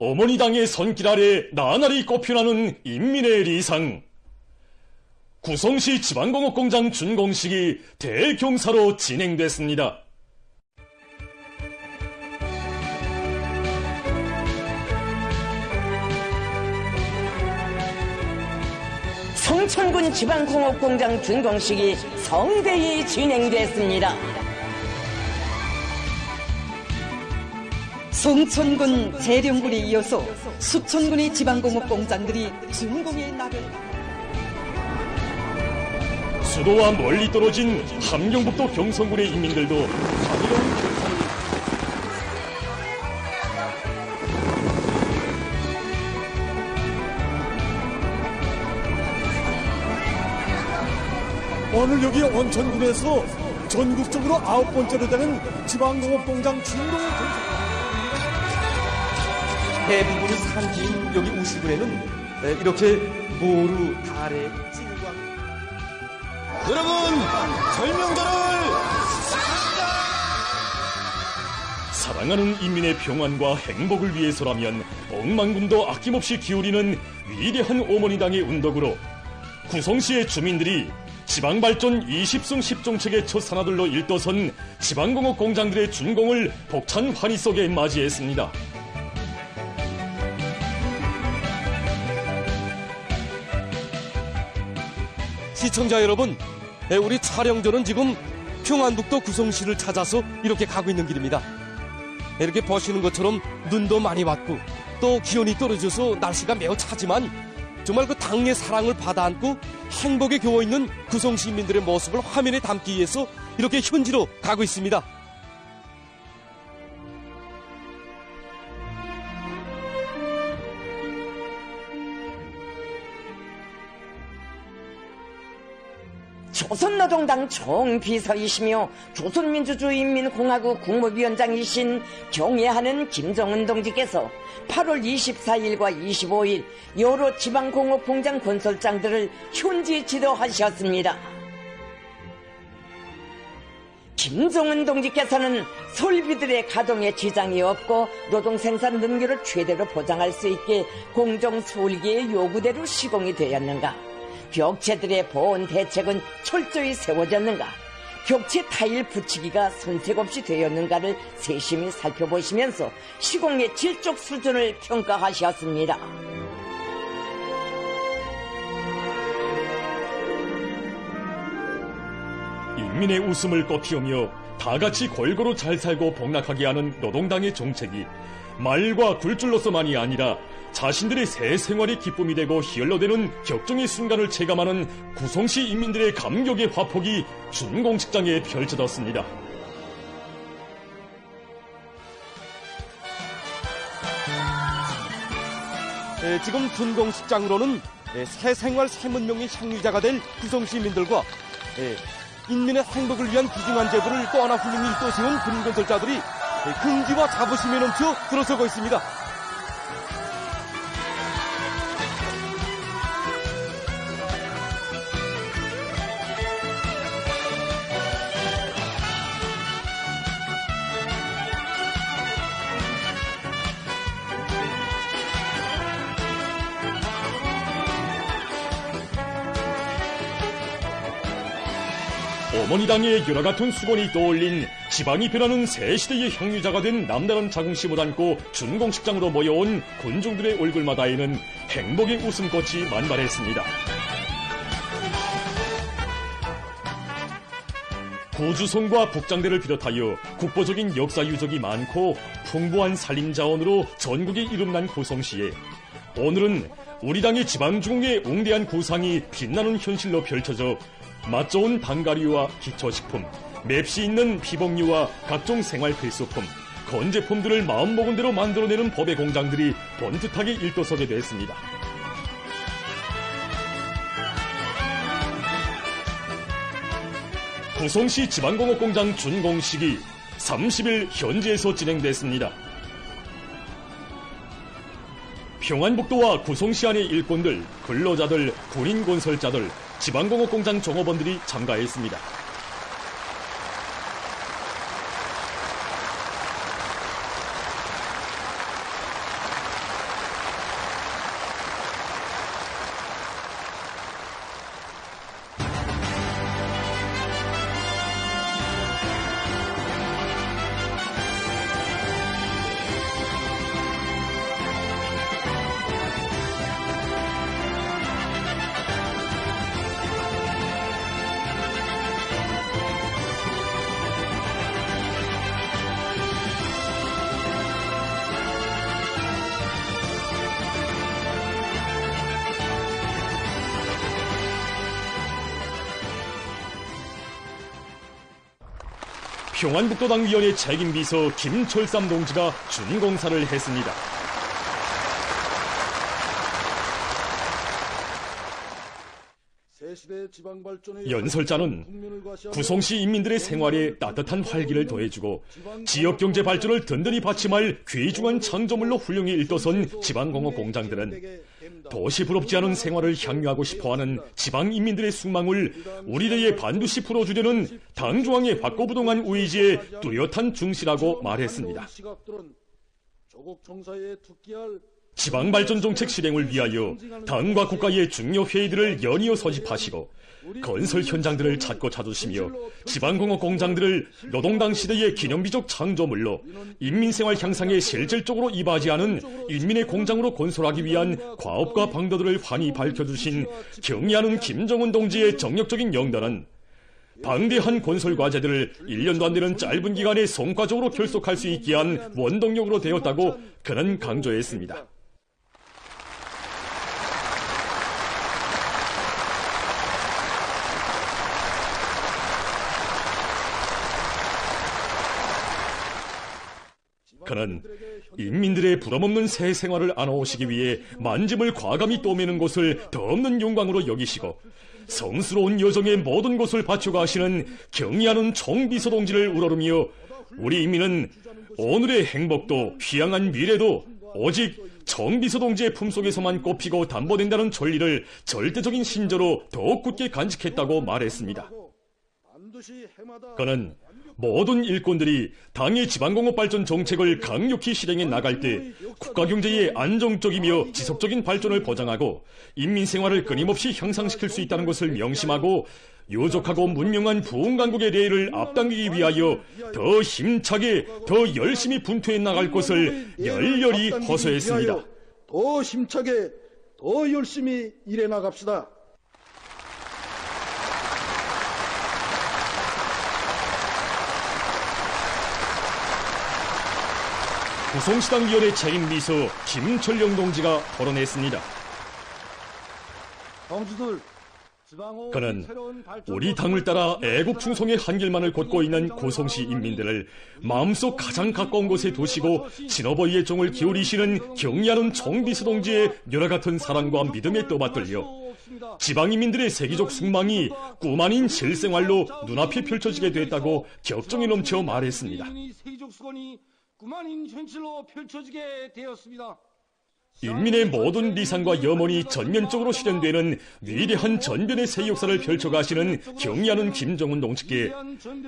어머니 당의 손길 아래 나날이 꽃피나는 인민의 리상. 구성시 지방공업공장 준공식이 대경사로 진행됐습니다. 성천군 지방공업공장 준공식이 성대히 진행됐습니다. 성천군 재령군에 이어서 수천군의 지방공업공장들이 준공의 날을 수도와 멀리 떨어진 함경북도 경성군의 인민들도 감미로운 경사를 오늘 여기 온천군에서 전국적으로 9번째로 되는 지방공업공장 준공을 대부분이 산지인 여기 우시군에는 이렇게 모루, 가래, 찔광 여러분 절명도를 사랑하는 인민의 평안과 행복을 위해서라면 억만금도 아낌없이 기울이는 위대한 어머니당의 운덕으로 구성시의 주민들이 지방발전 20승 10종책의 첫 산하들로 일떠선 지방공업 공장들의 준공을 벅찬 환희 속에 맞이했습니다. 시청자 여러분, 우리 촬영조는 지금 평안북도 구성시를 찾아서 이렇게 가고 있는 길입니다. 이렇게 보시는 것처럼 눈도 많이 왔고 또 기온이 떨어져서 날씨가 매우 차지만 정말 그 당의 사랑을 받아안고 행복에 겨워 있는 구성 시민들의 모습을 화면에 담기 위해서 이렇게 현지로 가고 있습니다. 조선노동당 총비서이시며 조선민주주의인민공화국 국무위원장이신 경애하는 김정은 동지께서 8월 24일과 25일 여러 지방공업공장 건설장들을 현지 지도하셨습니다. 김정은 동지께서는 설비들의 가동에 지장이 없고 노동생산 능률을 최대로 보장할 수 있게 공정설계의 요구대로 시공이 되었는가, 벽체들의 보온 대책은 철저히 세워졌는가, 벽체 타일 붙이기가 손색 없이 되었는가를 세심히 살펴보시면서 시공의 질적 수준을 평가하셨습니다. 인민의 웃음을 꽃피우며 다같이 골고루 잘 살고 복락하게 하는 노동당의 정책이 말과 굴줄로서만이 아니라 자신들의 새 생활의 기쁨이 되고 희열로되는 격정의 순간을 체감하는 구성시 인민들의 감격의 화폭이 준공식장에 펼쳐졌습니다. 지금 준공식장으로는 새 생활 새 문명의 향유자가 될 구성 시민들과 인민의 행복을 위한 귀중한 제보를 또 하나 훌륭히 또 세운 군인건설자들이 긍지와 자부심에 넘쳐 들어서고 있습니다. 어머니당의 여러 같은 수건이 떠올린 지방이 변하는 새 시대의 향유자가 된 남다른 자긍심을 안고 준공식장으로 모여온 군중들의 얼굴마다에는 행복의 웃음꽃이 만발했습니다. 구주성과 북장대를 비롯하여 국보적인 역사 유적이 많고 풍부한 산림자원으로 전국에 이름난 구성시에 오늘은 우리 당의 지방중흥의 웅대한 구상이 빛나는 현실로 펼쳐져 맛 좋은 방가류와 기초식품, 맵시 있는 피복류와 각종 생활 필수품, 건제품들을 마음먹은 대로 만들어내는 법의 공장들이 번듯하게 일떠서게 됐습니다. 구성시 지방공업공장 준공식이 30일 현지에서 진행됐습니다. 평안북도와 구성시 안의 일꾼들, 근로자들, 군인건설자들, 지방공업공장 종업원들이 참가했습니다. 평안북도당위원회 책임비서 김철삼 동지가 준공사를 했습니다. 연설자는 구송시 인민들의 생활에 따뜻한 활기를 더해주고 지역경제 발전을 든든히 받침할 귀중한 창조물로 훌륭히 일떠선 지방공업 공장들은 도시 부럽지 않은 생활을 향유하고 싶어하는 지방인민들의 숙망을 우리들에게 반드시 풀어주려는 당중앙의 확고부동한 의지에 뚜렷한 중시라고 말했습니다. 지방발전 정책 실행을 위하여 당과 국가의 중요 회의들을 연이어 소집하시고 건설 현장들을 찾고 찾으시며 지방공업 공장들을 노동당 시대의 기념비적 창조물로 인민생활 향상에 실질적으로 이바지하는 인민의 공장으로 건설하기 위한 과업과 방도들을 환히 밝혀주신 경의하는 김정은 동지의 정력적인 영단은 방대한 건설 과제들을 1년도 안 되는 짧은 기간에 성과적으로 결속할 수 있게 한 원동력으로 되었다고 그는 강조했습니다. 그는 인민들의 부담없는 새 생활을 안아오시기 위해 만짐을 과감히 떠매는 것을 더없는 영광으로 여기시고 성스러운 여정의 모든 것을 바쳐가시는 경의하는 총비서 동지를 우러르며 우리 인민은 오늘의 행복도 희양한 미래도 오직 총비서 동지의 품속에서만 꼽히고 담보된다는 전리를 절대적인 신조로 더욱 굳게 간직했다고 말했습니다. 그는 모든 일꾼들이 당의 지방공업 발전 정책을 강력히 실행해 나갈 때 국가경제의 안정적이며 지속적인 발전을 보장하고 인민생활을 끊임없이 향상시킬 수 있다는 것을 명심하고 요족하고 문명한 부흥강국의 레일을 앞당기기 위하여 더 힘차게 더 열심히 분투해 나갈 것을 열렬히 호소했습니다. 더 힘차게 더 열심히 일해 나갑시다. 구송시당위원회 책임비서 김철영 동지가 토론했습니다. 그는 우리 당을 따라 애국 충성의 한길만을 걷고 있는 고성시 인민들을 마음속 가장 가까운 곳에 두시고 진어버이의 종을 기울이시는 경의하는 총비서 동지의 열화 같은 사랑과 믿음에 떠받들려 지방인민들의 세계적 숙망이 꿈 아닌 실생활로 눈앞에 펼쳐지게 됐다고 격정이 넘쳐 말했습니다. 꿈아닌 현실로 펼쳐지게 되었습니다. 인민의 모든 리상과 염원이 전면적으로 실현되는 위대한 전변의 새 역사를 펼쳐가시는 경의하는 김정은 동지께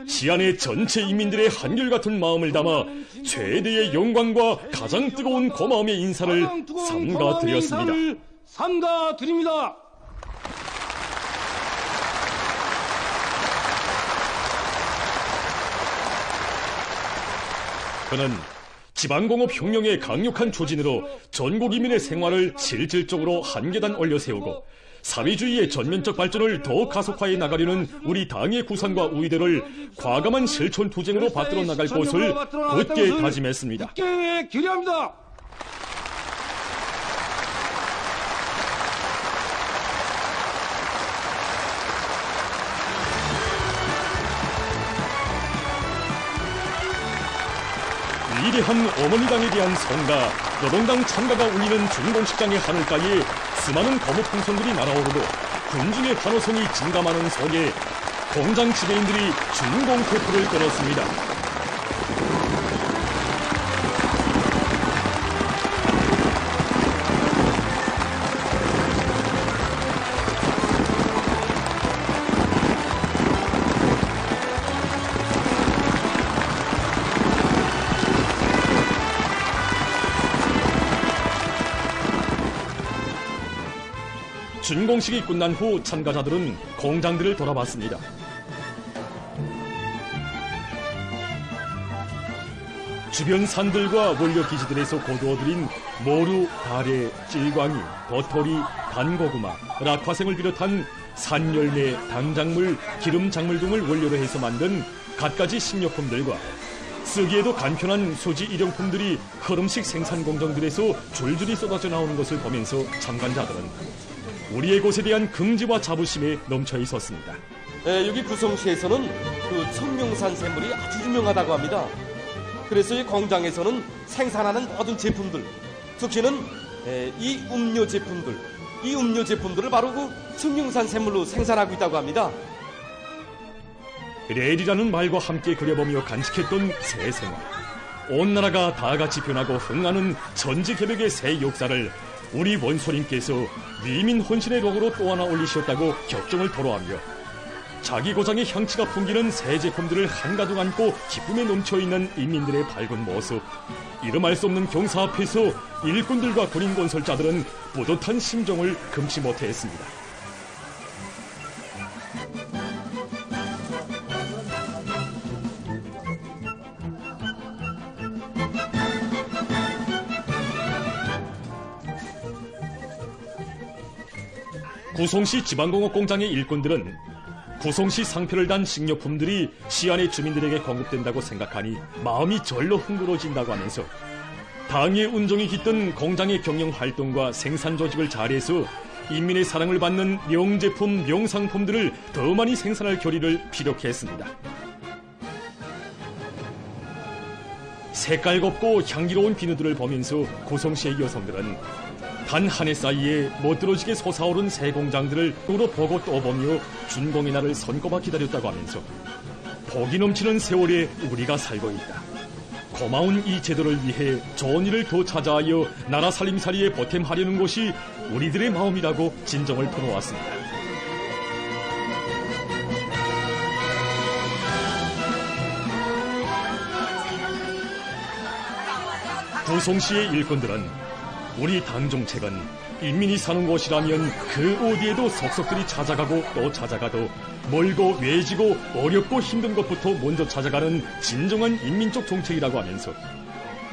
시안의 전체 인민들의 한결같은 마음을 담아 최대의 영광과 가장 뜨거운 고마움의 인사를 삼가드렸습니다. 삼가드립니다. 그는 지방공업 혁명의 강력한 추진으로 전국 인민의 생활을 실질적으로 한 계단 올려 세우고 사회주의의 전면적 발전을 더욱 가속화해 나가려는 우리 당의 구상과 의대를 과감한 실천 투쟁으로 받들어 나갈 것을 굳게 다짐했습니다. 굳게 결의합니다. 위대한 어머니당에 대한 성가, 노동당 찬가가 울리는 준공식장의 하늘가에 수많은 거무 풍선들이 날아오르고 군중의 환호성이 증감하는 속에 공장 지배인들이 준공 태포를 끊었습니다. 준공식이 끝난 후 참가자들은 공장들을 돌아봤습니다. 주변 산들과 원료 기지들에서 거두어들인 모루, 다래, 찔광이, 버터리, 단고구마, 락화생을 비롯한 산열매, 당작물, 기름작물 등을 원료로 해서 만든 갖가지 식료품들과 쓰기에도 간편한 소지 일용품들이 흐름식 생산 공정들에서 줄줄이 쏟아져 나오는 것을 보면서 참관자들은 우리의 곳에 대한 긍지와 자부심에 넘쳐 있었습니다. 여기 구성시에서는 그 청룡산 샘물이 아주 유명하다고 합니다. 그래서 이 공장에서는 생산하는 모든 제품들, 특히는 이 음료 제품들을 바로 그 청룡산 샘물로 생산하고 있다고 합니다. 레일이라는 말과 함께 그려보며 간직했던 새 생활. 온 나라가 다 같이 변하고 흥하는 전지개벽의 새 역사를 우리 원소님께서 위민 헌신의 록으로 또 하나 올리셨다고 격정을 토로하며 자기 고장의 향취가 풍기는 새 제품들을 한가득 안고 기쁨에 넘쳐있는 인민들의 밝은 모습. 이름할 수 없는 경사 앞에서 일꾼들과 군인 건설자들은 뿌듯한 심정을 금치 못했습니다. 구송시 지방공업 공장의 일꾼들은 구송시 상표를 단 식료품들이 시안의 주민들에게 공급된다고 생각하니 마음이 절로 흥그러진다고 하면서 당의 운종이 깃든 공장의 경영 활동과 생산 조직을 잘해서 인민의 사랑을 받는 명제품, 명상품들을 더 많이 생산할 결의를 피력했습니다. 색깔 곱고 향기로운 비누들을 보면서 구송시의 여성들은 단 한 해 사이에 멋들어지게 솟아오른 새 공장들을 으로 보고 또 보며 준공의 날을 손꼽아 기다렸다고 하면서 복이 넘치는 세월에 우리가 살고 있다. 고마운 이 제도를 위해 좋은 일을 더 찾아하여 나라 살림살이에 보탬하려는 것이 우리들의 마음이라고 진정을 터놓았습니다. 구송시의 일꾼들은 우리 당 정책은 인민이 사는 곳이라면 그 어디에도 속속들이 찾아가고 또 찾아가도 멀고 외지고 어렵고 힘든 것부터 먼저 찾아가는 진정한 인민적 정책이라고 하면서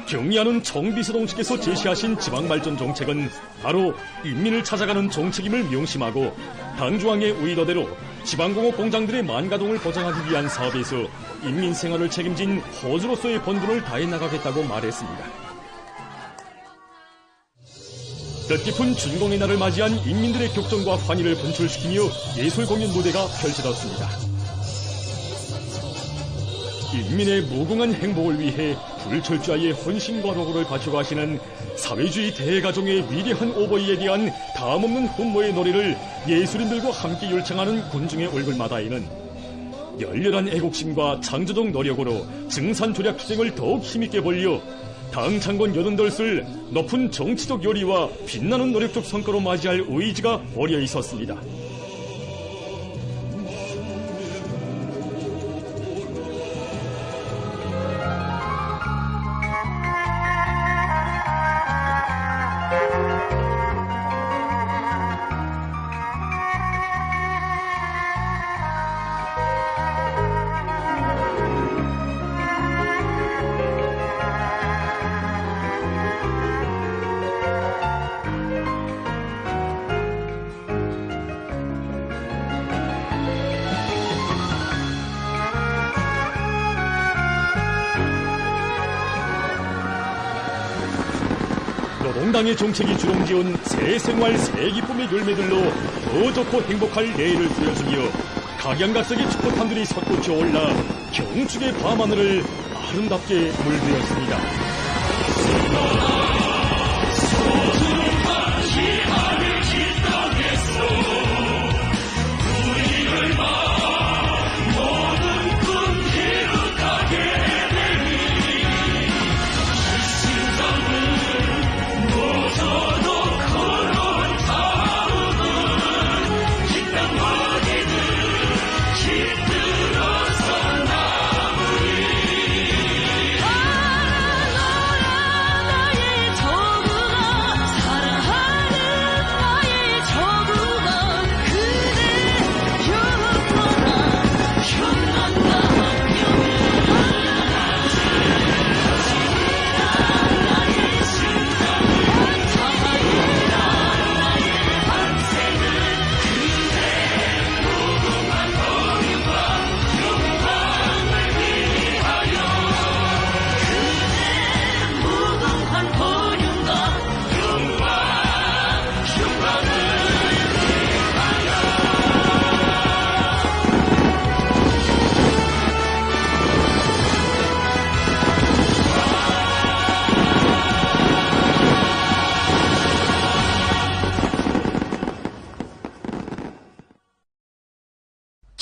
경리하는 정비서동식에서 제시하신 지방발전 정책은 바로 인민을 찾아가는 정책임을 명심하고 당중앙의 의도대로 지방공업 공장들의 만가동을 보장하기 위한 사업에서 인민 생활을 책임진 호주로서의 본분을 다해 나가겠다고 말했습니다. 뜻깊은 준공의 날을 맞이한 인민들의 격정과 환희를 분출시키며 예술 공연 무대가 펼쳐졌습니다. 인민의 무궁한 행복을 위해 불철주야의 헌신과 노고를 바쳐가시는 사회주의 대가정의 위대한 오버이에 대한 다함없는 흠모의 노래를 예술인들과 함께 열창하는 군중의 얼굴마다에는 열렬한 애국심과 창조적 노력으로 증산조략 투쟁을 더욱 힘있게 벌려 당 창건 88을 높은 정치적 열의와 빛나는 노력적 성과로 맞이할 의지가 어려 있었습니다. 노동당의 정책이 주렁지은 새 생활 새 기쁨의 열매들로 더 좋고 행복할 내일을 보여주며 각양각색의 축포탄들이 솟구쳐 올라 경축의 밤하늘을 아름답게 물들였습니다.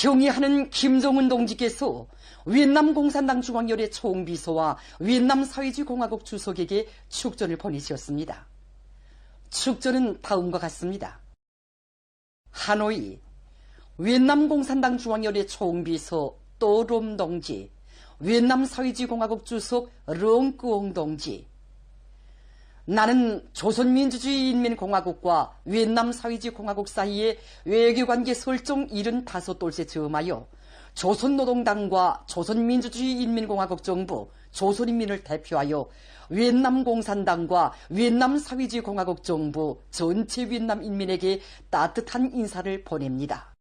경의하는 김정은 동지께서 위엔남 공산당 중앙열의 총비서와 위엔남 사회주의공화국 주석에게 축전을 보내셨습니다. 축전은 다음과 같습니다. 하노이, 위엔남 공산당 중앙열의 총비서 또롬 동지, 위엔남 사회주의공화국 주석 렁끄옹 동지. 나는 조선민주주의인민공화국과 위엔남 사회주의공화국 사이의 외교관계 설정 75돌째 즈음하여 조선노동당과 조선민주주의인민공화국 정부, 조선인민을 대표하여 위엔남 공산당과 위엔남 사회주의공화국 정부, 전체 위엔남 인민에게 따뜻한 인사를 보냅니다.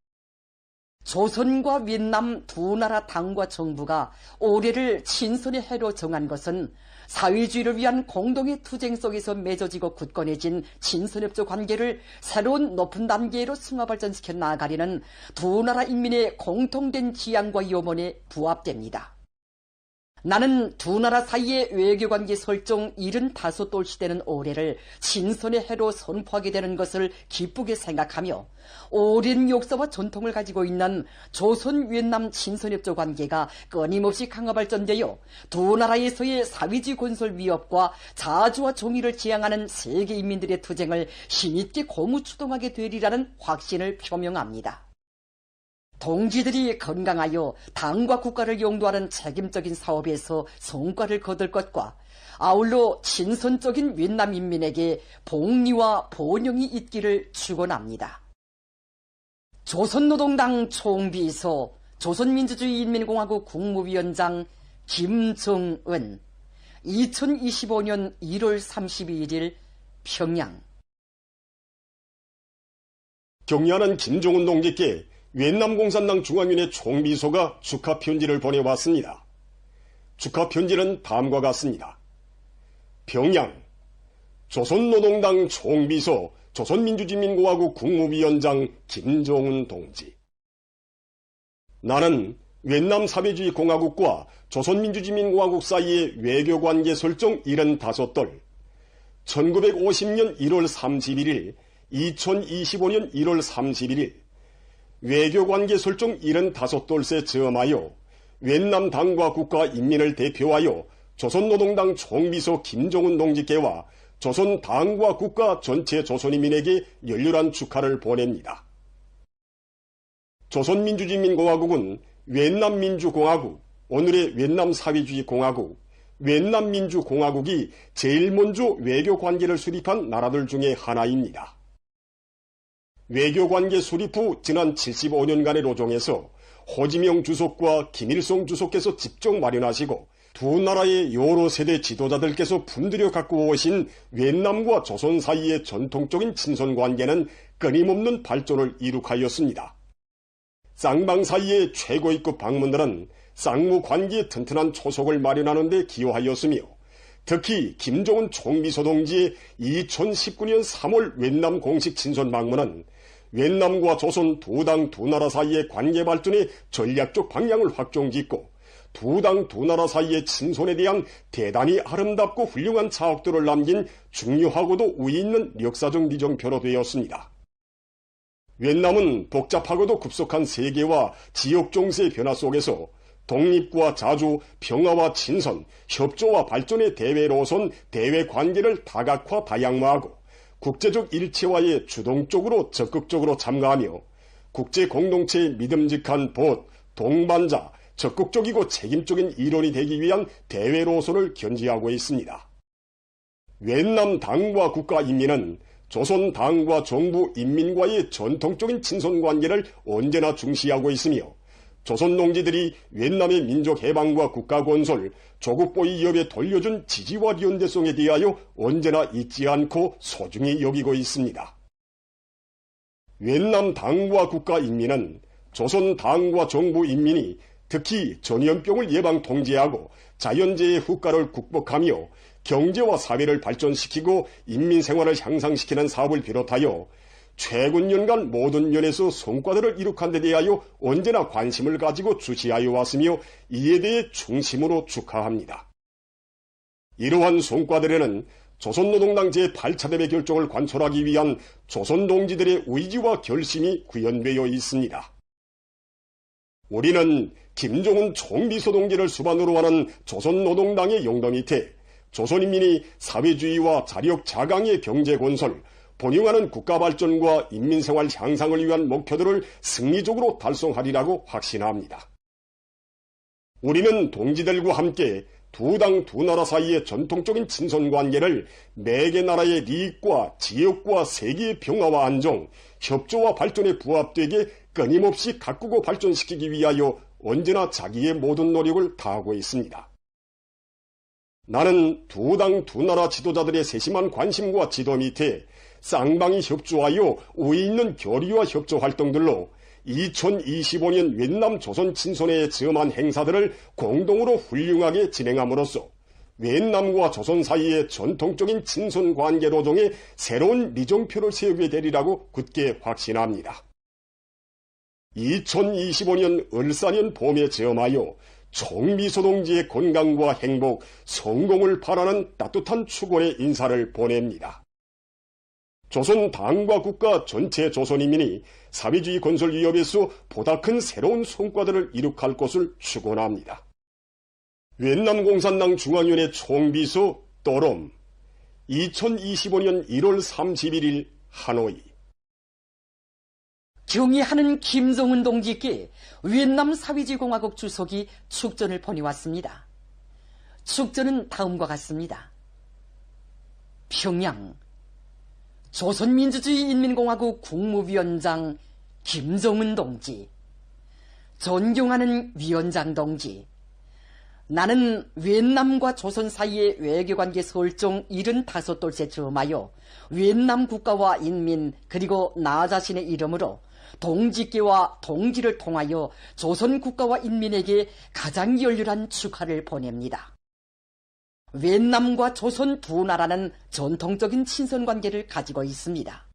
조선과 위엔남 두 나라 당과 정부가 올해를 친선의 해로 정한 것은 사회주의를 위한 공동의 투쟁 속에서 맺어지고 굳건해진 친선협조 관계를 새로운 높은 단계로 승화발전시켜 나아가려는 두 나라 인민의 공통된 지향과 염원에 부합됩니다. 나는 두 나라 사이의 외교관계 설정 75돌시 되는 올해를 친선의 해로 선포하게 되는 것을 기쁘게 생각하며 오랜 역사와 전통을 가지고 있는 조선 위엔남 친선협조 관계가 끊임없이 강화발전되어 두 나라에서의 사회주의 건설 위협과 자주와 정의를 지향하는 세계 인민들의 투쟁을 힘있게 고무추동하게 되리라는 확신을 표명합니다. 동지들이 건강하여 당과 국가를 용도하는 책임적인 사업에서 성과를 거둘 것과 아울러 친선적인 위엔남 인민에게 복리와 번영이 있기를 축원합니다. 조선노동당 총비서 조선민주주의인민공화국 국무위원장 김정은 2025년 1월 31일 평양. 경의하는 김정은 동지께 위엔남 공산당 중앙위원회 총비서가 축하 편지를 보내왔습니다. 축하 편지는 다음과 같습니다. 평양, 조선노동당 총비서 조선민주주의인민공화국 국무위원장 김정은 동지. 나는 위엔남 사회주의공화국과 조선민주주의인민공화국 사이의 외교관계 설정 75돌, 1950년 1월 31일, 2025년 1월 31일, 외교관계 설정 75돌세 즈음하여 위엔남 당과 국가 인민을 대표하여 조선노동당 총비서 김정은 동지께와 조선 당과 국가 전체 조선인민에게 열렬한 축하를 보냅니다. 조선민주주의인민공화국은 위엔남 민주공화국, 오늘의 위엔남 사회주의공화국, 위엔남 민주공화국이 제일 먼저 외교관계를 수립한 나라들 중에 하나입니다. 외교관계 수립 후 지난 75년간의 로정에서 호지명 주석과 김일성 주석께서 직접 마련하시고 두 나라의 여러 세대 지도자들께서 품들여 갖고 오신 위엔남과 조선 사이의 전통적인 친선관계는 끊임없는 발전을 이룩하였습니다. 쌍방 사이의 최고위급 방문들은 쌍무관계의 튼튼한 초석을 마련하는 데 기여하였으며 특히 김정은 총비서 동지의 2019년 3월 위엔남 공식 친선 방문은 위엔남과 조선 두 당 두 나라 사이의 관계 발전의 전략적 방향을 확정짓고 두 당 두 나라 사이의 친선에 대한 대단히 아름답고 훌륭한 자업들을 남긴 중요하고도 의의 있는 역사적 미정표로 되었습니다. 위엔남은 복잡하고도 급속한 세계와 지역 정세의 변화 속에서 독립과 자주, 평화와 친선, 협조와 발전의 대외로선 대외 관계를 다각화 다양화하고 국제적 일체화에 주동적으로 적극적으로 참가하며 국제 공동체의 믿음직한 보트, 동반자, 적극적이고 책임적인 일원이 되기 위한 대외로선을 견지하고 있습니다. 위엔남 당과 국가 인민은 조선 당과 정부 인민과의 전통적인 친선관계를 언제나 중시하고 있으며 조선 농지들이 위엔남의 민족 해방과 국가 건설, 조국보위 위협에 돌려준 지지와 연대성에 대하여 언제나 잊지 않고 소중히 여기고 있습니다. 위엔남 당과 국가 인민은 조선 당과 정부 인민이 특히 전염병을 예방 통제하고 자연재해 후과를 극복하며 경제와 사회를 발전시키고 인민 생활을 향상시키는 사업을 비롯하여 최근 년간 모든 면에서 성과들을 이룩한 데 대하여 언제나 관심을 가지고 주시하여 왔으며 이에 대해 중심으로 축하합니다. 이러한 성과들에는 조선노동당 제8차 대회 결정을 관철하기 위한 조선 동지들의 의지와 결심이 구현되어 있습니다. 우리는 김정은 총비서 동지를 수반으로 하는 조선노동당의 용도 밑에 조선인민이 사회주의와 자력 자강의 경제 건설, 번영하는 국가 발전과 인민생활 향상을 위한 목표들을 승리적으로 달성하리라고 확신합니다. 우리는 동지들과 함께 두 당 두 나라 사이의 전통적인 친선관계를 네 개 나라의利益과 지역과 세계의 평화와 안정, 협조와 발전에 부합되게 끊임없이 가꾸고 발전시키기 위하여 언제나 자기의 모든 노력을 다하고 있습니다. 나는 두 당 두 나라 지도자들의 세심한 관심과 지도 밑에 쌍방이 협조하여 우위 있는 교류와 협조 활동들로 2025년 윈남 조선 친선회에 점한 행사들을 공동으로 훌륭하게 진행함으로써 윈남과 조선 사이의 전통적인 친선 관계 노동에 새로운 리정표를 세우게 되리라고 굳게 확신합니다. 2025년 을사년 봄에 점하여 총비서 동지의 건강과 행복, 성공을 바라는 따뜻한 축원의 인사를 보냅니다. 조선 당과 국가 전체 조선인민이 사회주의 건설 위협에서 보다 큰 새로운 성과들을 이룩할 것을 축원합니다. 윈남공산당 중앙위원회 총비서 또롬 2025년 1월 31일 하노이. 경의하는 김정은 동지께 윈남 사회주의공화국 주석이 축전을 보내왔습니다. 축전은 다음과 같습니다. 평양 조선민주주의인민공화국 국무위원장 김정은 동지, 존경하는 위원장 동지, 나는 윈남과 조선 사이의 외교관계 설정 75돌째 점하여 윈남 국가와 인민 그리고 나 자신의 이름으로 동지께와 동지를 통하여 조선 국가와 인민에게 가장 열렬한 축하를 보냅니다. 윈남과 조선 두 나라는 전통적인 친선관계를 가지고 있습니다.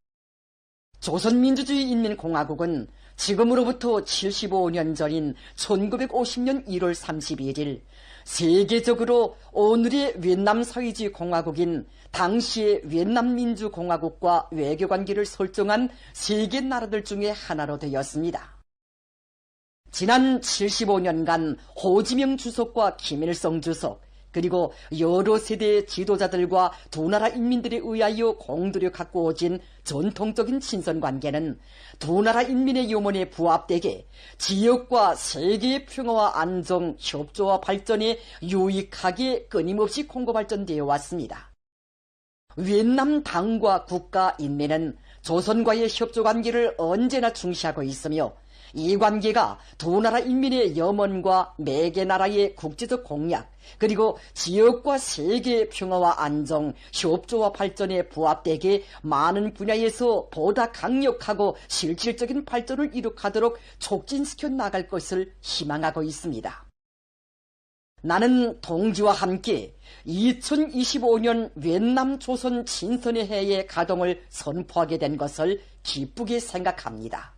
조선민주주의인민공화국은 지금으로부터 75년 전인 1950년 1월 31일 세계적으로 오늘의 윈남 사회주의 공화국인 당시의 윈남민주공화국과 외교관계를 설정한 세계 나라들 중에 하나로 되었습니다. 지난 75년간 호지명 주석과 김일성 주석 그리고 여러 세대의 지도자들과 두 나라 인민들에 의하여 공들여 갖고 오진 전통적인 친선관계는 두 나라 인민의 염원에 부합되게 지역과 세계의 평화와 안정, 협조와 발전에 유익하게 끊임없이 공고발전되어 왔습니다. 윈남 당과 국가 인민은 조선과의 협조관계를 언제나 중시하고 있으며 이 관계가 두 나라 인민의 염원과 네 개 나라의 국제적 공약 그리고 지역과 세계의 평화와 안정, 협조와 발전에 부합되게 많은 분야에서 보다 강력하고 실질적인 발전을 이룩하도록 촉진시켜 나갈 것을 희망하고 있습니다. 나는 동지와 함께 2025년 윈남 조선 친선의 해의 가동을 선포하게 된 것을 기쁘게 생각합니다.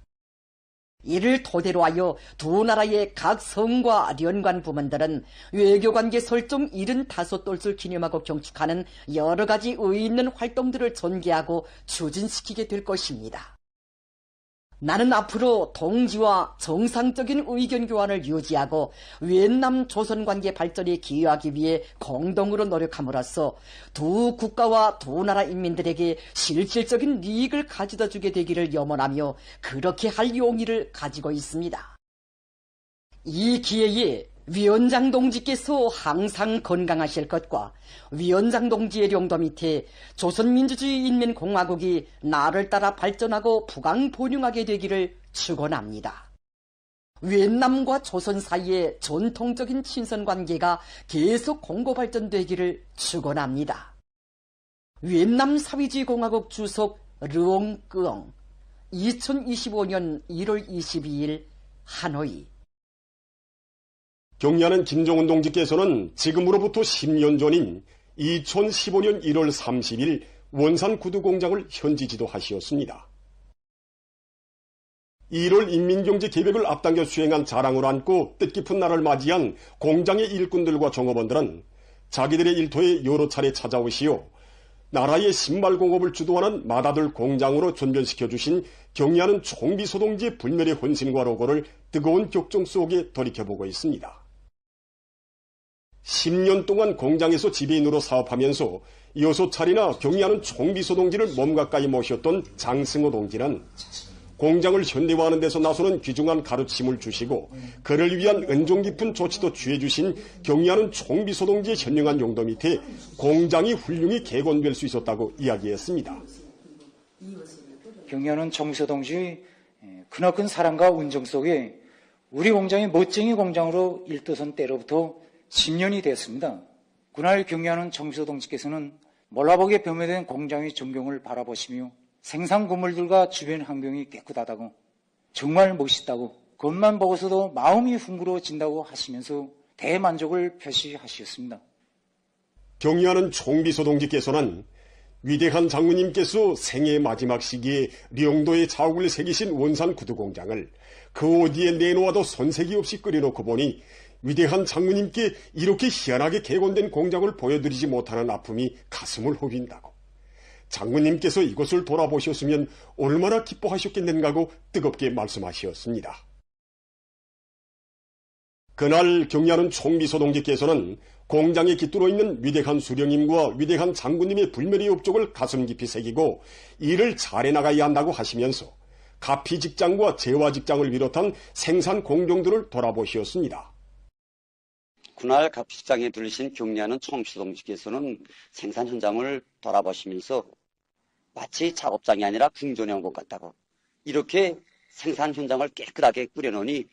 이를 토대로 하여 두 나라의 각 성과 연관 부문들은 외교관계 설정 75돌을 기념하고 경축하는 여러 가지 의의 있는 활동들을 전개하고 추진시키게 될 것입니다. 나는 앞으로 동지와 정상적인 의견 교환을 유지하고 윈남 조선 관계 발전에 기여하기 위해 공동으로 노력함으로써 두 국가와 두 나라 인민들에게 실질적인 이익을 가져다 주게 되기를 염원하며 그렇게 할 용의를 가지고 있습니다. 이 기회에 위원장 동지께서 항상 건강하실 것과 위원장 동지의 용도 밑에 조선민주주의인민공화국이 나를 따라 발전하고 부강번영하게 되기를 축원합니다. 윈남과 조선 사이의 전통적인 친선관계가 계속 공고발전되기를 축원합니다. 윈남 사회주의공화국 주석 르옹끄엉 2025년 1월 22일 하노이. 경의하는 김정은 동지께서는 지금으로부터 10년 전인 2015년 1월 30일 원산 구두 공장을 현지 지도하시었습니다. 1월 인민경제 계획을 앞당겨 수행한 자랑을 안고 뜻깊은 날을 맞이한 공장의 일꾼들과 종업원들은 자기들의 일터에 여러 차례 찾아오시어 나라의 신발공업을 주도하는 맏아들 공장으로 전변시켜 주신 경리하는 총비소동지의 불멸의 헌신과 로고를 뜨거운 격정 속에 돌이켜보고 있습니다. 10년 동안 공장에서 지배인으로 사업하면서 6차례나 경리하는 총비소동지를 몸 가까이 모셨던 장승호 동지는 공장을 현대화하는 데서 나서는 귀중한 가르침을 주시고 그를 위한 은종 깊은 조치도 취해주신 경리하는 총비소동지의 현명한 용도 밑에 공장이 훌륭히 개건될 수 있었다고 이야기했습니다. 경리하는 총비소동지의 크나큰 사랑과 운정 속에 우리 공장이 멋쟁이 공장으로 일도선 때로부터 10년이 되었습니다. 그날 경리하는 총비소동지께서는 몰라보게 변모된 공장의 전경을 바라보시며 생산 건물들과 주변 환경이 깨끗하다고 정말 멋있다고 겉만 보고서도 마음이 웅그러진다고 하시면서 대만족을 표시하셨습니다. 경리하는 총비소동지께서는 위대한 장군님께서 생애 마지막 시기에 령도의 자욱을 새기신 원산 구두공장을 그 어디에 내놓아도 손색이 없이 끓여놓고 보니 위대한 장군님께 이렇게 희한하게 개건된 공장을 보여드리지 못하는 아픔이 가슴을 후빈다고. 장군님께서 이것을 돌아보셨으면 얼마나 기뻐하셨겠는가고 뜨겁게 말씀하셨습니다. 그날 경리하는 총비소동지께서는 공장에 깃들어 있는 위대한 수령님과 위대한 장군님의 불멸의 업적을 가슴 깊이 새기고 일을 잘해나가야 한다고 하시면서 가피 직장과 재화 직장을 비롯한 생산 공정들을 돌아보셨습니다. 그날 가피 직장에 들리신 경리하는 총비소동지께서는 생산 현장을 돌아보시면서 마치 작업장이 아니라 궁전에 온 것 같다고, 이렇게 생산 현장을 깨끗하게 꾸려놓으니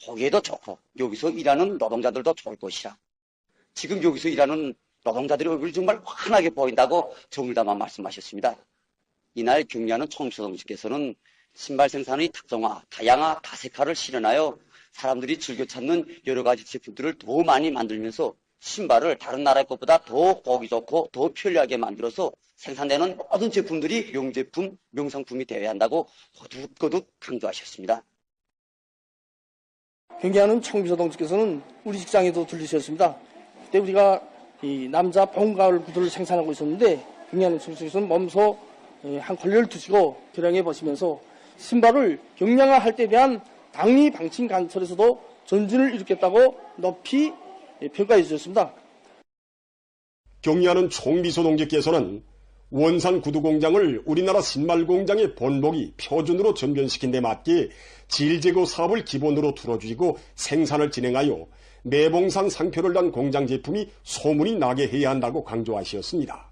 보기에도 좋고 여기서 일하는 노동자들도 좋을 것이라, 지금 여기서 일하는 노동자들의 얼굴이 정말 환하게 보인다고 정을 담아 말씀하셨습니다. 이날 경리하는 총비소동지께서는 신발 생산의 특성화, 다양화, 다색화를 실현하여 사람들이 즐겨 찾는 여러 가지 제품들을 더 많이 만들면서 신발을 다른 나라의 것보다 더 보기 좋고 더 편리하게 만들어서 생산되는 모든 제품들이 명제품, 명상품이 되어야 한다고 거듭거듭 강조하셨습니다. 경기하는 총비소동지께서는 우리 직장에도 들리셨습니다. 그때 우리가 이 남자 봄가을 구두를 생산하고 있었는데 경리하는 총비소동지께서는 몸소 한 걸레를 두시고 교량해 보시면서 신발을 경량화할 때 대한 당리 방침 관철에서도 전진을 일으켰다고 높이 평가해 주셨습니다. 경리하는 총비소동지께서는 원산 구두공장을 우리나라 신발공장의 본보기 표준으로 전변시킨 데 맞게 질제고 사업을 기본으로 틀어주고 생산을 진행하여 매봉산 상표를 단 공장 제품이 소문이 나게 해야 한다고 강조하셨습니다.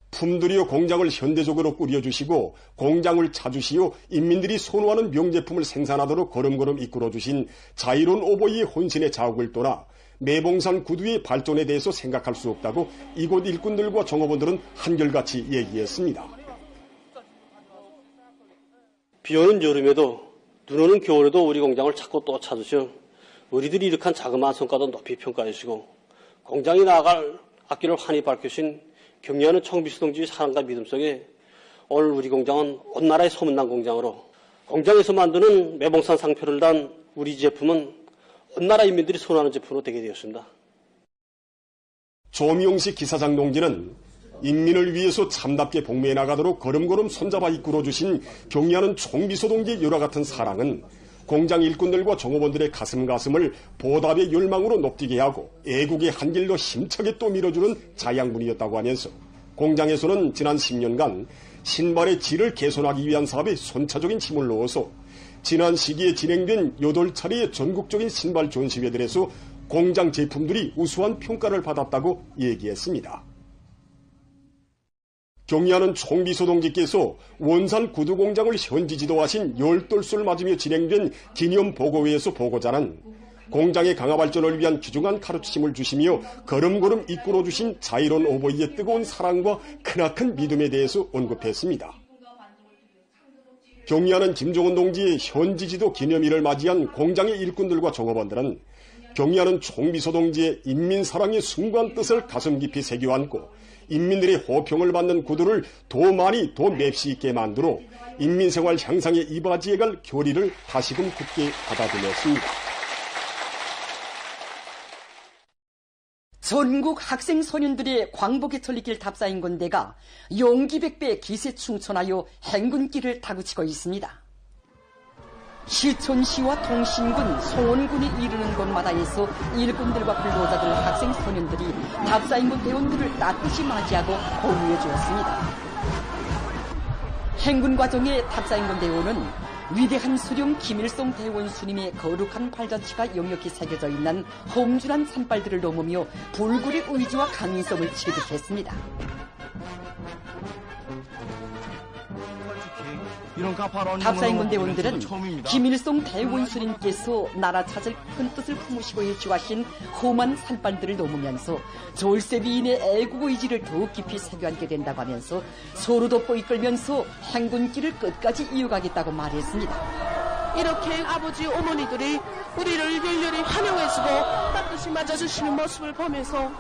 품들이여 공장을 현대적으로 꾸려주시고 공장을 찾으시어 인민들이 선호하는 명제품을 생산하도록 걸음걸음 이끌어주신 자이론 오보이의 혼신의 자욱을 떠나 매봉산 구두의 발전에 대해서 생각할 수 없다고 이곳 일꾼들과 종업원들은 한결같이 얘기했습니다. 비오는 여름에도 눈 오는 겨울에도 우리 공장을 찾고 또 찾으셔 우리들이 이룩한 자그마한 성과도 높이 평가해 주시고 공장이 나아갈 앞길을 환히 밝히신 경리하는 총비소동지의 사랑과 믿음 속에 오늘 우리 공장은 온 나라의 소문난 공장으로 공장에서 만드는 매봉산 상표를 단 우리 제품은 온 나라 인민들이 선호하는 제품으로 되게 되었습니다. 조미용식 기사장 동지는 인민을 위해서 참답게 복무해 나가도록 걸음걸음 손잡아 이끌어주신 경리하는 총비소동지의 열화 같은 사랑은 공장 일꾼들과 종업원들의 가슴을 보답의 열망으로 높이게 하고 애국의 한길로 힘차게 또 밀어주는 자양분이었다고 하면서 공장에서는 지난 10년간 신발의 질을 개선하기 위한 사업에 선차적인 힘을 넣어서 지난 시기에 진행된 8차례의 전국적인 신발 전시회들에서 공장 제품들이 우수한 평가를 받았다고 얘기했습니다. 경리하는 총비소동지께서 원산 구두공장을 현지 지도하신 열돌수를 맞으며 진행된 기념보고회에서 보고자는 공장의 강화 발전을 위한 귀중한 가르침을 주시며 걸음걸음 이끌어주신 자이론 오보이의 뜨거운 사랑과 크나큰 믿음에 대해서 언급했습니다. 경리하는 김종원 동지의 현지 지도 기념일을 맞이한 공장의 일꾼들과 종업원들은 경리하는 총비소동지의 인민사랑의 숭고한 뜻을 가슴 깊이 새겨안고 인민들의 호평을 받는 구두를 더 많이 더 맵시 있게 만들어 인민생활 향상에 이바지해 갈 교리를 다시금 굳게 받아들였습니다. 전국 학생 소년들의 광복에 천리길 답사인군대가 용기백배 기세충천하여 행군길을 다그치고 있습니다. 시촌시와 통신군, 송원군이 이르는 곳마다에서 일꾼들과 근로자들, 학생 소년들이 답사인군 대원들을 따뜻이 맞이하고 호위해 주었습니다. 행군 과정에 답사인군 대원은 위대한 수령 김일성 대원 스님의 거룩한 발자취가 역력히 새겨져 있는 험준한 산발들을 넘으며 불굴의 의지와 강인성을 체득했습니다. 답사인군 대원들은 김일성 대원 스님께서 나라 찾을 큰 뜻을 품으시고 일주하신 험한 산발들을 넘으면서 졸세비인의 애국 의지를 더욱 깊이 새겨안게 된다고 하면서 서로 돋보 이끌면서 행군길을 끝까지 이어가겠다고 말했습니다. 이렇게 아버지 어머니들이 우리를 열렬히 환영해주고 따뜻이 맞아주시는 모습을 보면서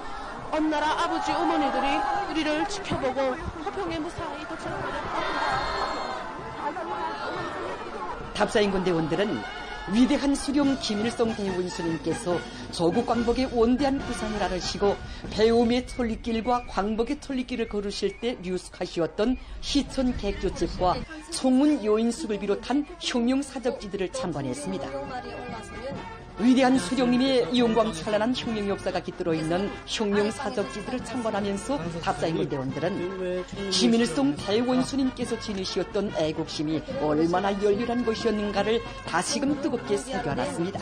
어느 나라 아버지 어머니들이 우리를 지켜보고 화평에 무사히 도착하는 답사인군 대원들은 위대한 수령 김일성 대원 스님께서 조국 광복의 원대한 구상을 알으시고 배움의 천리길과 광복의 천리길을 걸으실 때 류숙하시었던 시천 객조집과 송문 요인숙을 비롯한 혁명사적지들을 참관했습니다. 위대한 수령님의 영광찬란한 혁명 역사가 깃들어 있는 혁명사적지들을 참관하면서 답사인군 대원들은 김일성 대원 스님께서 지니시었던 애국심이 얼마나 열렬한 것이었는가를 다시금 뜨겁게 새겨안았습니다.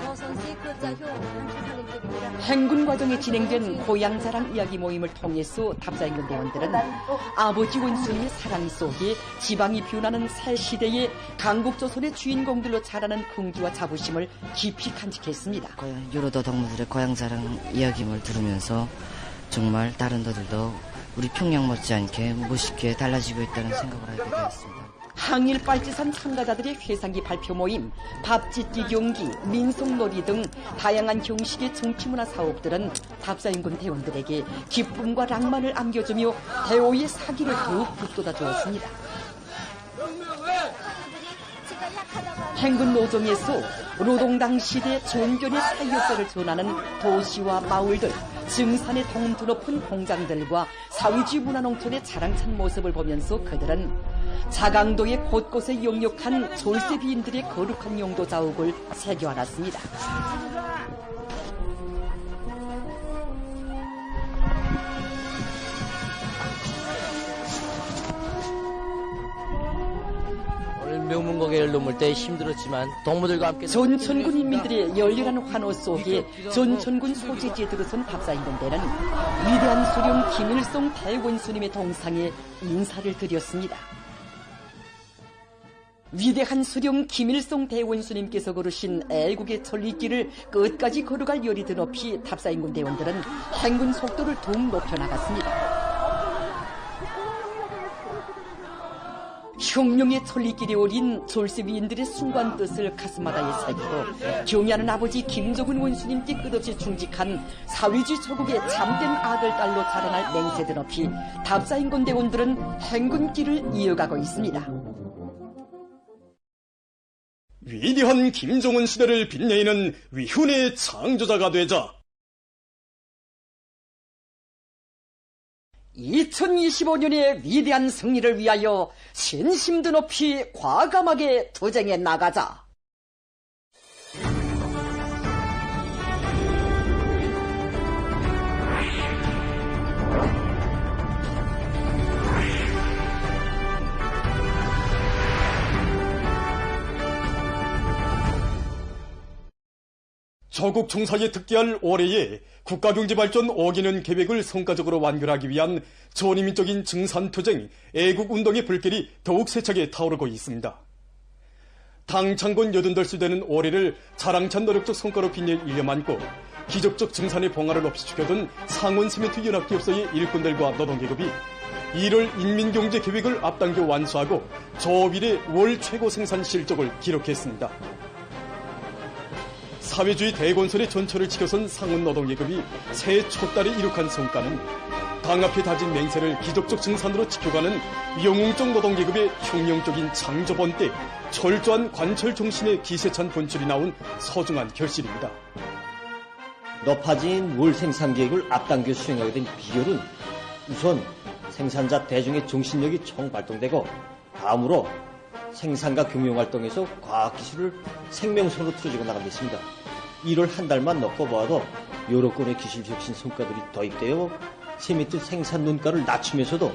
행군 과정에 진행된 고향자랑 이야기 모임을 통해서 답사인군 대원들은 아버지 원수님의 사랑 속에 지방이 변하는 새 시대의 강국조선의 주인공들로 자라는 긍지와 자부심을 깊이 간직했습니다. 유로도 동무들의 고향자랑 이야기를 들으면서 정말 다른 도들도 우리 평양 못지않게 멋있게 달라지고 있다는 생각을 하게 되었습니다. 항일 빨치산 참가자들의 회상기 발표 모임, 밥짓기 경기, 민속놀이 등 다양한 형식의 정치문화 사업들은 답사인군 대원들에게 기쁨과 낭만을 안겨주며 대오의 사기를 더욱 북돋아 주었습니다. 행군 노정에서 노동당 시대 전견의 사회 역사를 전하는 도시와 마을들, 증산의 덩도 높은 공장들과 사회주의 문화농촌의 자랑찬 모습을 보면서 그들은 자강도의 곳곳에 역력한 졸세비인들의 거룩한 용도 자욱을 새겨안았습니다. 명문고개를 넘을 때 힘들었지만 동무들과 함께 전천군 인민들의 열렬한 환호 속에 전천군 소재지에 들어선 답사인군대는 위대한 수령 김일성 대원 스님의 동상에 인사를 드렸습니다. 위대한 수령 김일성 대원 스님께서 걸으신 애국의 천리길을 끝까지 걸어갈 열이 드높이 답사인군 대원들은 행군 속도를 더욱 높여나갔습니다. 혁명의 천리길에 오린 졸세비인들의 순간 뜻을 가슴마다에 새기고 경애하는 아버지 김정은 원수님께 끝없이 충직한 사회주의 조국의 참된 아들 딸로 자라날 맹세 드높이 답사인군 대원들은 행군길을 이어가고 있습니다. 위대한 김정은 시대를 빛내는 위훈의 창조자가 되자 2025년의 위대한 승리를 위하여 신심도 높이 과감하게 투쟁해 나가자. 조국 총사에 득대할 올해에 국가경제발전 5개년 계획을 성과적으로 완결하기 위한 전인민적인 증산투쟁, 애국운동의 불길이 더욱 세차게 타오르고 있습니다. 당 창건 88수 되는 올해를 자랑찬 노력적 성과로 빛낼 일념 안고 기적적 증산의 봉화를 없이 죽여둔 상원시멘트 연합기업소의 일꾼들과 노동계급이 1월 인민경제계획을 앞당겨 완수하고 저일의 월 최고 생산 실적을 기록했습니다. 사회주의 대건설의 전철을 지켜선 상원노동계급이 새해 첫달에 이룩한 성과는 당 앞에 다진 맹세를 기적적 증산으로 지켜가는 영웅적 노동계급의 혁명적인 창조번 때 철저한 관철 정신의 기세찬 본출이 나온 소중한 결실입니다. 높아진 물 생산 계획을 앞당겨 수행하게 된 비결은 우선 생산자 대중의 정신력이 총발동되고 다음으로 생산과 경영활동에서 과학기술을 생명선으로 틀어지고 나간 데 있습니다. 이를 한 달만 놓고 보아도 여러 건의 기술 혁신 성과들이 도입되어 세미트 생산 논가를 낮추면서도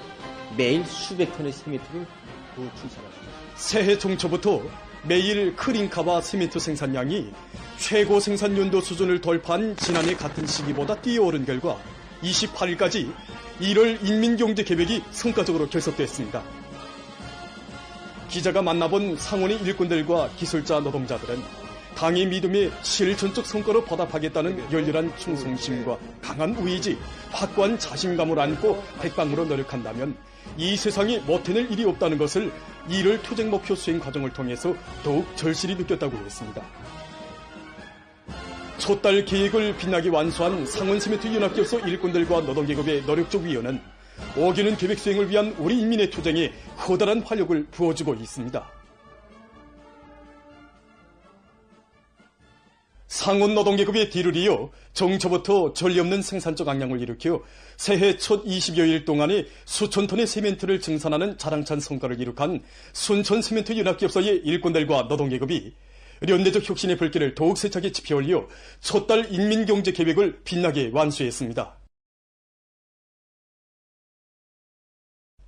매일 수백 톤의 세미트를 출산합니다. 새해 종초부터 매일 크린카와 세미트 생산량이 최고 생산 연도 수준을 돌파한 지난해 같은 시기보다 뛰어오른 결과 28일까지 1월 인민경제계획이 성과적으로 결석됐습니다. 기자가 만나본 상원의 일꾼들과 기술자 노동자들은 당의 믿음에 실천적 성과로 보답하겠다는 열렬한 충성심과 강한 의지, 확고한 자신감을 안고 백방으로 노력한다면 이 세상에 못해낼 일이 없다는 것을 1월 투쟁 목표 수행 과정을 통해서 더욱 절실히 느꼈다고 했습니다. 촛달 계획을 빛나게 완수한 상원세미트 연합기업소 일꾼들과 노동계급의 노력적 위원은 5개년 계획 수행을 위한 우리 인민의 투쟁에 커다란 활력을 부어주고 있습니다. 상원 노동계급의 뒤를 이어 정초부터 전례 없는 생산적 악량을 일으켜 새해 첫 20여일 동안에 수천 톤의 세멘트를 증산하는 자랑찬 성과를 이룩한 순천세멘트 연합기업소의 일꾼들과 노동계급이 연대적 혁신의 불길을 더욱 세차게 지펴올려 촛달 인민경제계획을 빛나게 완수했습니다.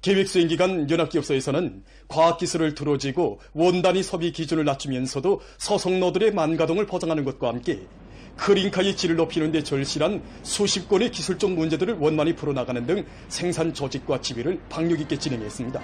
계획 수행 기간 연합기업소에서는 과학기술을 두루지고 원단위 소비 기준을 낮추면서도 소속노들의 만가동을 보장하는 것과 함께 크린카의 질을 높이는 데 절실한 수십 건의 기술적 문제들을 원만히 풀어나가는 등 생산 조직과 지휘를 박력 있게 진행했습니다.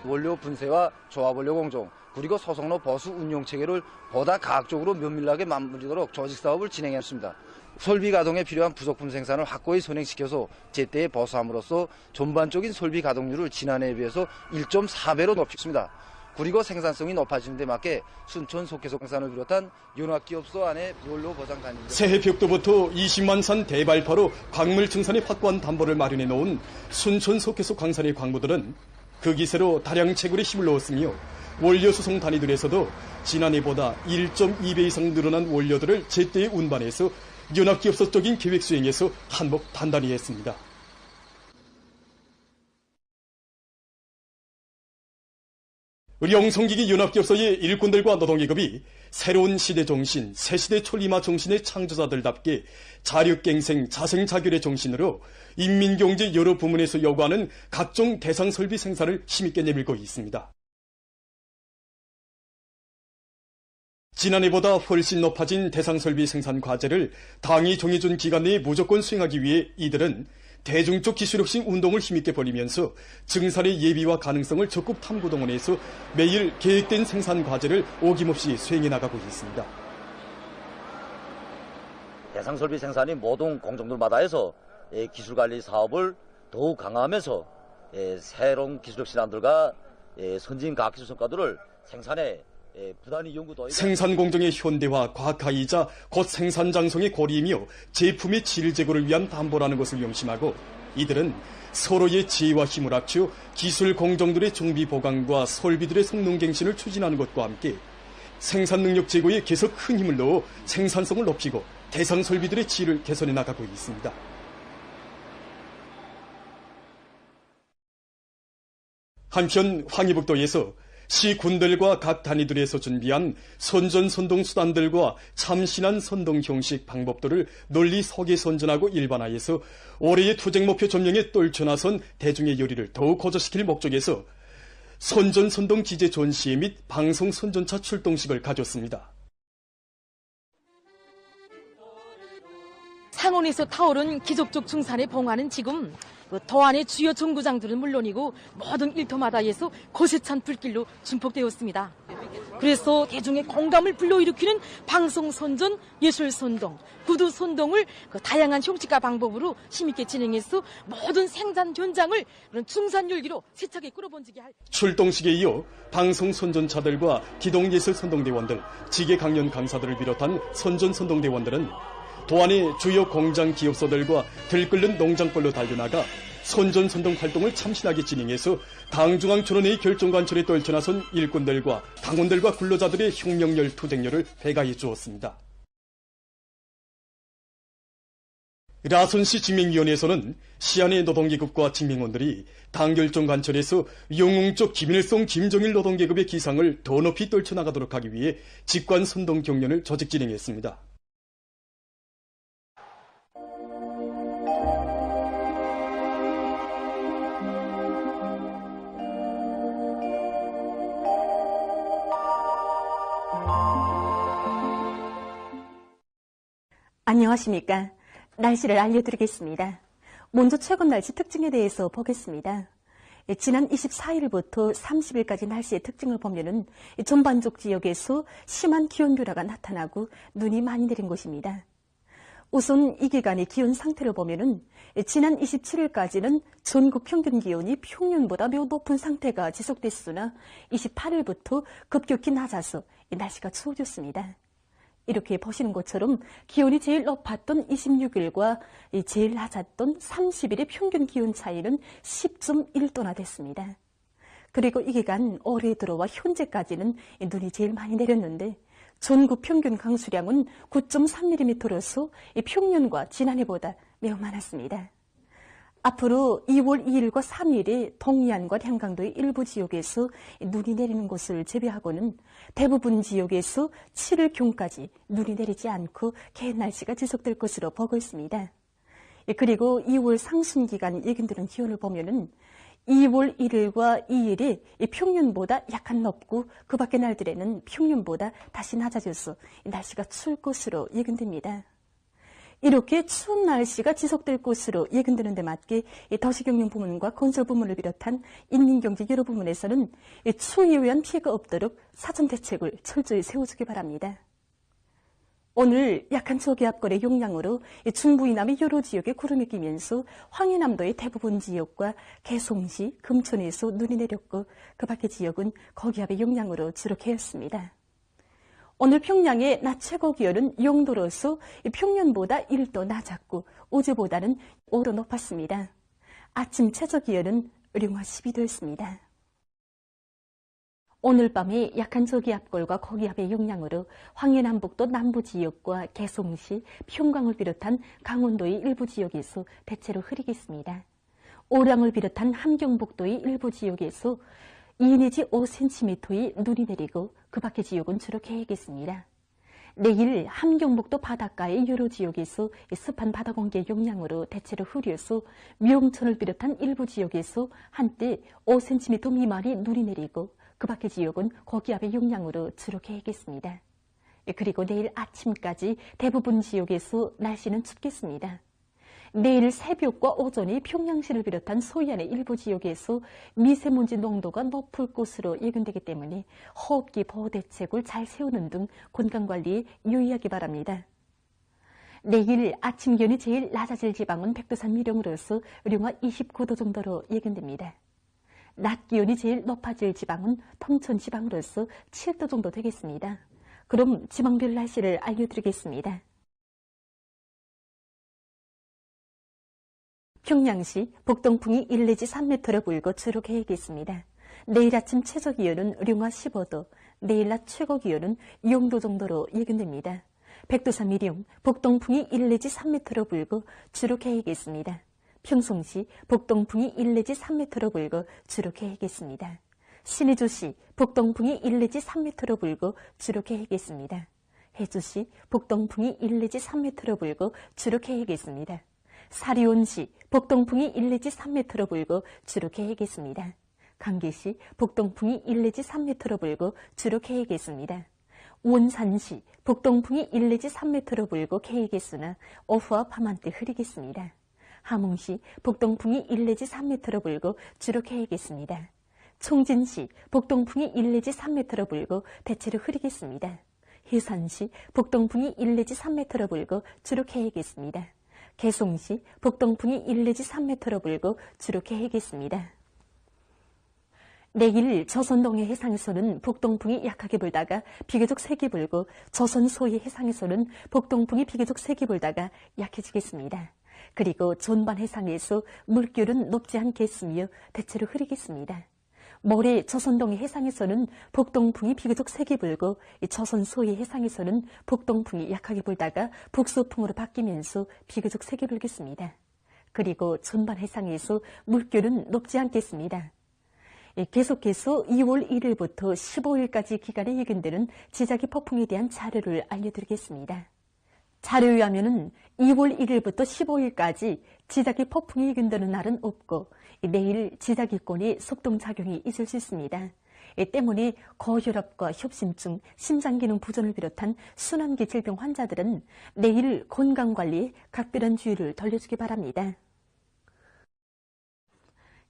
원료 분쇄와 조합원료 공정, 그리고 소속노 보수 운용 체계를 보다 과학적으로 면밀하게 마무리도록 조직 사업을 진행했습니다. 설비 가동에 필요한 부속품 생산을 확고히 선행시켜서 제때에 보수함으로써 전반적인 설비 가동률을 지난해에 비해서 1.4배로 높였습니다. 그리고 생산성이 높아지는 데 맞게 순천 속해소 생산을 비롯한 연합기업소 안에 원료 보장 관리. 새해 벽도부터 20만 산 대발파로 광물 증산에 확고한 담보를 마련해 놓은 순천 속해소 광산의 광부들은 그 기세로 다량 채굴에 힘을 넣었으며 원료 수송 단위들에서도 지난해보다 1.2배 이상 늘어난 원료들을 제때에 운반해서 연합기업소적인 계획 수행에서 한몫 단단히 했습니다. 의령성기기 연합기업소의 일꾼들과 노동계급이 새로운 시대 정신, 새시대 촐리마 정신의 창조자들답게 자력갱생, 자생자결의 정신으로 인민경제 여러 부문에서 요구하는 각종 대상설비 생산을 힘있게 내밀고 있습니다. 지난해보다 훨씬 높아진 대상설비 생산 과제를 당이 정해준 기간 내에 무조건 수행하기 위해 이들은 대중적 기술혁신 운동을 힘있게 벌이면서 증산의 예비와 가능성을 적극 탐구동원해서 매일 계획된 생산 과제를 어김없이 수행해 나가고 있습니다. 대상설비 생산이 모든 공정들마다 해서 기술관리 사업을 더욱 강화하면서 새로운 기술혁신안들과 선진 과학기술 성과들을 생산에 생산 공정의 현대화, 과학화이자 곧 생산 장성의 고리이며 제품의 질 제고를 위한 담보라는 것을 명심하고 이들은 서로의 지혜와 힘을 합쳐 기술 공정들의 정비 보강과 설비들의 성능 갱신을 추진하는 것과 함께 생산 능력 제고에 계속 큰 힘을 넣어 생산성을 높이고 대상 설비들의 질을 개선해 나가고 있습니다. 한편 황해북도에서 시군들과 각 단위들에서 준비한 선전선동 수단들과 참신한 선동 형식 방법들을 널리 소개선전하고 일반화해서 올해의 투쟁 목표 점령에 떨쳐나선 대중의 열의를 더욱 고조시킬 목적에서 선전선동 기재 전시회 및 방송 선전차 출동식을 가졌습니다. 상원에서 타오른 기적적 충산의 봉화는 지금 도안의 주요 정구장들은 물론이고 모든 일터마다에서 거세찬 불길로 증폭되었습니다. 그래서 대중의 공감을 불러일으키는 방송선전, 예술선동, 구두선동을 다양한 형식과 방법으로 힘있게 진행해서 모든 생산 현장을 그런 충산열기로 세차게 끌어번지게 할 출동식에 이어 방송선전차들과 기동예술선동대원들, 지계 강연 강사들을 비롯한 선전선동대원들은 도안의 주요 공장 기업소들과 들끓는 농장벌로 달려나가 선전선동 활동을 참신하게 진행해서 당중앙천원회의 결정관철에 떨쳐나선 일꾼들과 당원들과 근로자들의 혁명열, 투쟁열을 배가해 주었습니다. 라선시 직맹위원회에서는 시안의 노동계급과 직맹원들이 당결정관철에서 영웅적 김일성, 김정일 노동계급의 기상을 더 높이 떨쳐나가도록 하기 위해 직관선동 경연을 조직 진행했습니다. 안녕하십니까. 날씨를 알려드리겠습니다. 먼저 최근 날씨 특징에 대해서 보겠습니다. 지난 24일부터 30일까지 날씨의 특징을 보면은 전반적 지역에서 심한 기온 변화가 나타나고 눈이 많이 내린 곳입니다. 우선 이 기간의 기온 상태를 보면은 지난 27일까지는 전국 평균 기온이 평년보다 매우 높은 상태가 지속됐으나 28일부터 급격히 낮아서 날씨가 추워졌습니다. 이렇게 보시는 것처럼 기온이 제일 높았던 26일과 제일 낮았던 30일의 평균 기온 차이는 10.1도나 됐습니다. 그리고 이 기간 올해 들어와 현재까지는 눈이 제일 많이 내렸는데 전국 평균 강수량은 9.3mm로서 평년과 지난해보다 매우 많았습니다. 앞으로 2월 2일과 3일에 동해안과 한강도의 일부 지역에서 눈이 내리는 곳을 제외하고는 대부분 지역에서 7일 경까지 눈이 내리지 않고 개인 날씨가 지속될 것으로 보고 있습니다. 그리고 2월 상순기간 예견되는 기온을 보면은 2월 1일과 2일이 평년보다 약간 높고 그 밖의 날들에는 평년보다 다시 낮아져서 날씨가 추울 것으로 예견됩니다. 이렇게 추운 날씨가 지속될 것으로 예견되는 데 맞게 도시경영 부문과 건설 부문을 비롯한 인민경제 여러 부문에서는 추위에 의한 피해가 없도록 사전 대책을 철저히 세워주기 바랍니다. 오늘 약한 저기압골의 영향으로 중부 이남의 여러 지역에 구름이 끼면서 황해남도의 대부분 지역과 개송시, 금천에서 눈이 내렸고 그 밖의 지역은 거기압의 영향으로 주로 개였습니다. 오늘 평양의 낮 최고 기온은 0도로서 평년보다 1도 낮았고 어제보다는 5도 높았습니다. 아침 최저 기온은 령화 12도였습니다. 오늘 밤에 약한 저기압골과 고기압의 영향으로 황해남북도 남부 지역과 개송시, 평강을 비롯한 강원도의 일부 지역에서 대체로 흐리겠습니다. 오량을 비롯한 함경북도의 일부 지역에서 2 내지 5cm의 눈이 내리고 그 밖의 지역은 주로 개겠습니다. 내일 함경북도 바닷가의 여러 지역에서 습한 바다 공기의 영향으로 대체로 흐려서 명천을 비롯한 일부 지역에서 한때 5cm 미만의 눈이 내리고 그 밖의 지역은 고기압의 영향으로 주로 개겠습니다. 그리고 내일 아침까지 대부분 지역에서 날씨는 춥겠습니다. 내일 새벽과 오전에 평양시를 비롯한 소해안의 일부 지역에서 미세먼지 농도가 높을 것으로 예견되기 때문에 호흡기 보호 대책을 잘 세우는 등 건강관리에 유의하기 바랍니다. 내일 아침 기온이 제일 낮아질 지방은 백두산 미령으로서 령화 29도 정도로 예견됩니다. 낮 기온이 제일 높아질 지방은 통천 지방으로서 7도 정도 되겠습니다. 그럼 지방별 날씨를 알려드리겠습니다. 평양시 북동풍이 1 내지 3m로 불고 주로 개겠습니다. 내일 아침 최저 기온은 령화 15도, 내일 낮 최고 기온은 0도 정도로 예견됩니다. 백두산 미령 북동풍이 1 내지 3m로 불고 주로 개겠습니다. 평송시 북동풍이 1 내지 3m로 불고 주로 개겠습니다. 신의주시 북동풍이 1 내지 3m로 불고 주로 개겠습니다. 해주시 북동풍이 1 내지 3m로 불고 주로 개겠습니다. 사리온시 북동풍이 1 내지 3m로 불고 주로 개겠습니다. 강계시 북동풍이 1 내지 3m로 불고 주로 개겠습니다. 원산시 북동풍이 1 내지 3m로 불고 개겠으나 오후와 밤한때 흐리겠습니다. 함흥시 북동풍이 1 내지 3m로 불고 주로 개겠습니다. 총진시 북동풍이 1 내지 3m로 불고 대체로 흐리겠습니다. 해산시 북동풍이 1 내지 3m로 불고 주로 개겠습니다. 개송시 북동풍이 1 내지 3m로 불고 주로 개겠습니다. 내일 조선 동해 해상에서는 북동풍이 약하게 불다가 비교적 세게 불고 조선 소해 해상에서는 북동풍이 비교적 세게 불다가 약해지겠습니다. 그리고 존반 해상에서 물결은 높지 않겠으며 대체로 흐리겠습니다. 모레 조선동해 해상에서는 북동풍이 비교적 세게 불고 조선 소해 해상에서는 북동풍이 약하게 불다가 북서풍으로 바뀌면서 비교적 세게 불겠습니다. 그리고 존반 해상에서 물결은 높지 않겠습니다. 계속해서 2월 1일부터 15일까지 기간에 예견되는 지자기 폭풍에 대한 자료를 알려드리겠습니다. 자료에 의하면 2월 1일부터 15일까지 지자기 폭풍이 예견되는 날은 없고 내일 지자기권이 속동작용이 있을 수 있습니다. 때문에 고혈압과 협심증, 심장기능 부전을 비롯한 순환기 질병 환자들은 내일 건강관리에 각별한 주의를 돌려주기 바랍니다.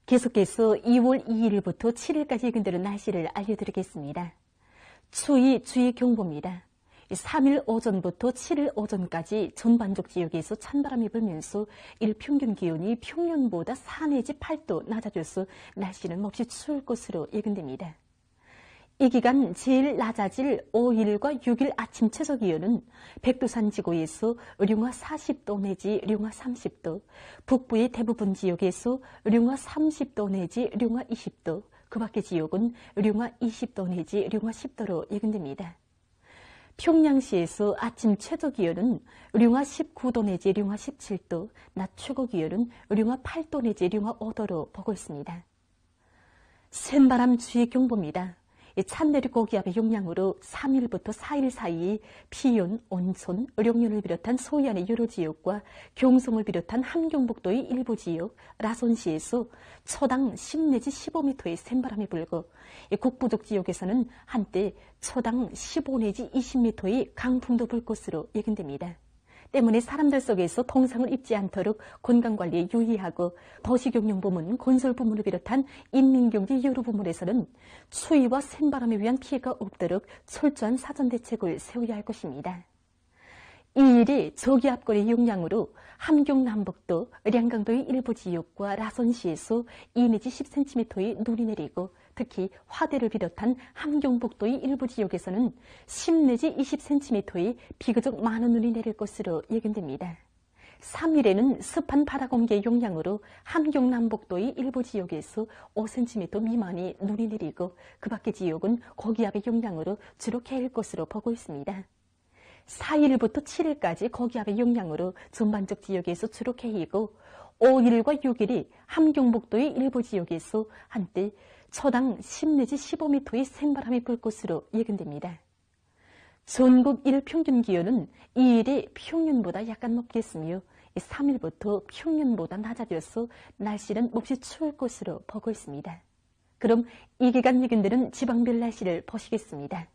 계속해서 2월 2일부터 7일까지 예견되는 날씨를 알려드리겠습니다. 추위 주의 경보입니다. 3일 오전부터 7일 오전까지 전반적 지역에서 찬바람이 불면서 일평균 기온이 평년보다 4 내지 8도 낮아져서 날씨는 몹시 추울 것으로 예견됩니다. 이 기간 제일 낮아질 5일과 6일 아침 최저기온은 백두산 지구에서 령화 40도 내지 령화 30도, 북부의 대부분 지역에서 령화 30도 내지 령화 20도, 그 밖의 지역은 령화 20도 내지 령화 10도로 예견됩니다. 평양시에서 아침 최저기온은 령화 19도 내지 령화 17도, 낮 최고기온은 령화 8도 내지 령화 5도로 보고 있습니다. 센바람 주의 경보입니다. 찬내륙 고기압의 영향으로 3일부터 4일 사이 피yon, 온천, 령년을 비롯한 소해안의 여러 지역과 경성을 비롯한 함경북도의 일부 지역, 라손시에서 초당 10 내지 15m의 센바람이 불고 국부족 지역에서는 한때 초당 15 내지 20m의 강풍도 불 것으로 예견됩니다. 때문에 사람들 속에서 동상을 입지 않도록 건강관리에 유의하고 도시경영부문, 건설부문을 비롯한 인민경제 여러 부문에서는 추위와 센바람에 의한 피해가 없도록 철저한 사전대책을 세워야 할 것입니다. 이 일이 저기압권의 영향으로 함경남북도, 량강도의 일부 지역과 라선시에서 2 내지 10cm의 눈이 내리고 특히 화대를 비롯한 함경북도의 일부 지역에서는 10 내지 20cm의 비교적 많은 눈이 내릴 것으로 예견됩니다. 3일에는 습한 바다 공기의 영향으로 함경남북도의 일부 지역에서 5cm 미만의 눈이 내리고 그 밖의 지역은 고기압의 영향으로 주로 개일 것으로 보고 있습니다. 4일부터 7일까지 고기압의 영향으로 전반적 지역에서 주로 개이고 5일과 6일이 함경북도의 일부 지역에서 한때 초당 10 내지 15m의 센바람이 불 것으로 예견됩니다. 전국 일평균 기온은 2일이 평년보다 약간 높겠으며 3일부터 평년보다 낮아져서 날씨는 몹시 추울 것으로 보고 있습니다. 그럼 이 기간 예견되는 지방별 날씨를 보시겠습니다.